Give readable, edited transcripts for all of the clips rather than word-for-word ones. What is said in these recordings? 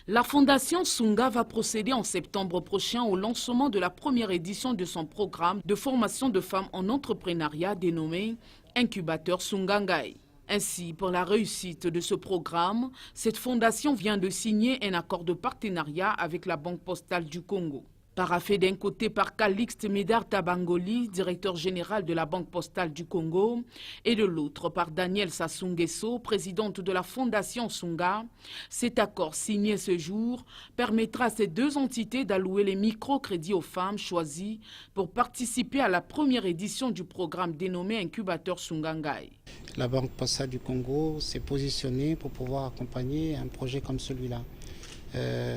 La Fondation Sunga va procéder en septembre prochain au lancement de la première édition de son programme de formation de femmes en entrepreneuriat dénommé Incubateur Sungangai. Ainsi, pour la réussite de ce programme, cette fondation vient de signer un accord de partenariat avec la Banque postale du Congo. Paraphé d'un côté par Calixte Médard Tabangoli, directeur général de la Banque postale du Congo, et de l'autre par Daniel Sassou Nguesso, présidente de la Fondation Sunga, cet accord signé ce jour permettra à ces deux entités d'allouer les microcrédits aux femmes choisies pour participer à la première édition du programme dénommé Incubateur Sungangai. La Banque postale du Congo s'est positionnée pour pouvoir accompagner un projet comme celui-là.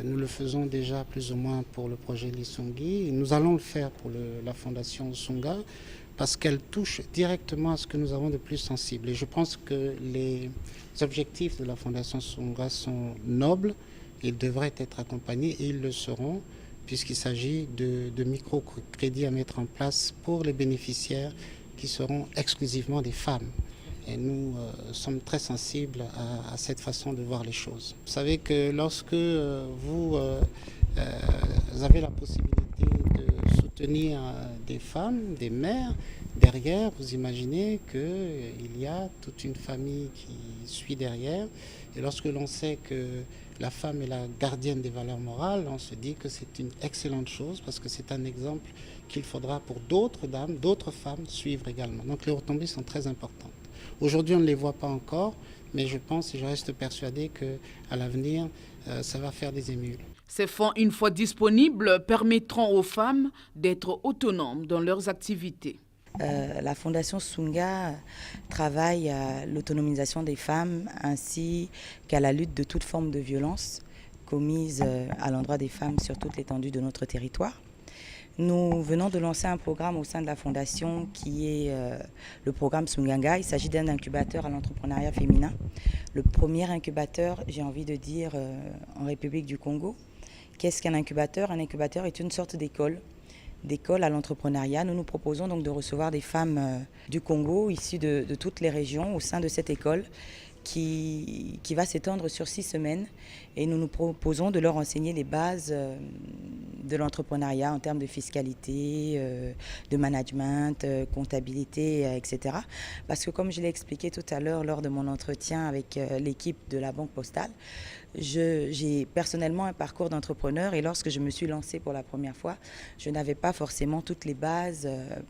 Nous le faisons déjà plus ou moins pour le projet Lissungi. Nous allons le faire pour la Fondation Sunga parce qu'elle touche directement à ce que nous avons de plus sensible. Et je pense que les objectifs de la Fondation Sunga sont nobles. Ils devraient être accompagnés et ils le seront puisqu'il s'agit de microcrédits à mettre en place pour les bénéficiaires qui seront exclusivement des femmes. Et nous sommes très sensibles à cette façon de voir les choses. Vous savez que lorsque vous avez la possibilité de soutenir des femmes, des mères, derrière, vous imaginez qu'il y a toute une famille qui suit derrière. Et lorsque l'on sait que la femme est la gardienne des valeurs morales, on se dit que c'est une excellente chose parce que c'est un exemple qu'il faudra pour d'autres dames, d'autres femmes suivre également. Donc les retombées sont très importantes. Aujourd'hui, on ne les voit pas encore, mais je pense et je reste persuadé qu'à l'avenir, ça va faire des émules. Ces fonds, une fois disponibles, permettront aux femmes d'être autonomes dans leurs activités. La Fondation Sunga travaille à l'autonomisation des femmes ainsi qu'à la lutte de toute forme de violence commise à l'endroit des femmes sur toute l'étendue de notre territoire. Nous venons de lancer un programme au sein de la Fondation qui est le programme Sunganga. Il s'agit d'un incubateur à l'entrepreneuriat féminin. Le premier incubateur, j'ai envie de dire, en République du Congo. Qu'est-ce qu'un incubateur? Un incubateur est une sorte d'école à l'entrepreneuriat. Nous nous proposons donc de recevoir des femmes du Congo, issues de toutes les régions, au sein de cette école qui va s'étendre sur 6 semaines. Et nous nous proposons de leur enseigner les bases de l'entrepreneuriat en termes de fiscalité, de management, comptabilité, etc. Parce que comme je l'ai expliqué tout à l'heure lors de mon entretien avec l'équipe de la Banque postale, j'ai personnellement un parcours d'entrepreneur et lorsque je me suis lancée pour la première fois, je n'avais pas forcément toutes les bases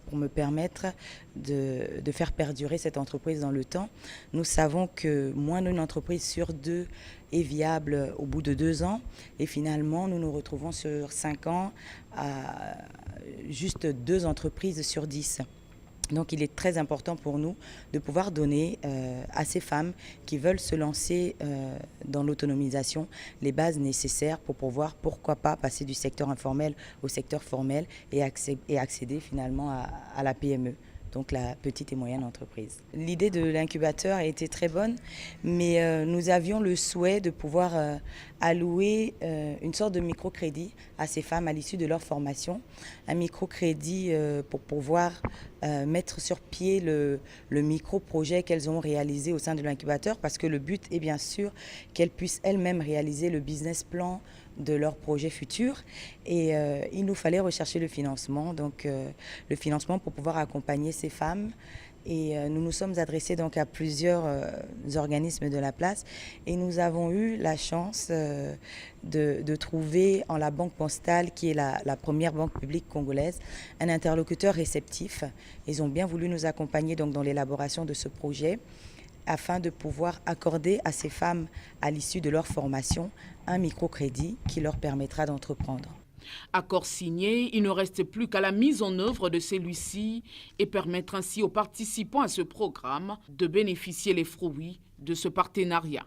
pour me permettre de faire perdurer cette entreprise dans le temps. Nous savons que moins d'une entreprise sur 2 est viable au bout de 2 ans et finalement nous nous retrouvons sur 5 ans à juste 2 entreprises sur 10. Donc il est très important pour nous de pouvoir donner à ces femmes qui veulent se lancer dans l'autonomisation les bases nécessaires pour pouvoir, pourquoi pas, passer du secteur informel au secteur formel et accéder finalement à la PME. Donc la petite et moyenne entreprise. L'idée de l'incubateur a été très bonne, mais nous avions le souhait de pouvoir allouer une sorte de microcrédit à ces femmes à l'issue de leur formation. Un microcrédit pour pouvoir mettre sur pied le micro-projet qu'elles ont réalisé au sein de l'incubateur, parce que le but est bien sûr qu'elles puissent elles-mêmes réaliser le business plan de leur projet futur et il nous fallait rechercher le financement, donc le financement pour pouvoir accompagner ces femmes et nous nous sommes adressés donc à plusieurs organismes de la place et nous avons eu la chance de trouver en la Banque postale, qui est la première banque publique congolaise, un interlocuteur réceptif. Ils ont bien voulu nous accompagner donc dans l'élaboration de ce projet afin de pouvoir accorder à ces femmes, à l'issue de leur formation, un microcrédit qui leur permettra d'entreprendre. Accord signé, il ne reste plus qu'à la mise en œuvre de celui-ci et permettre ainsi aux participants à ce programme de bénéficier les fruits de ce partenariat.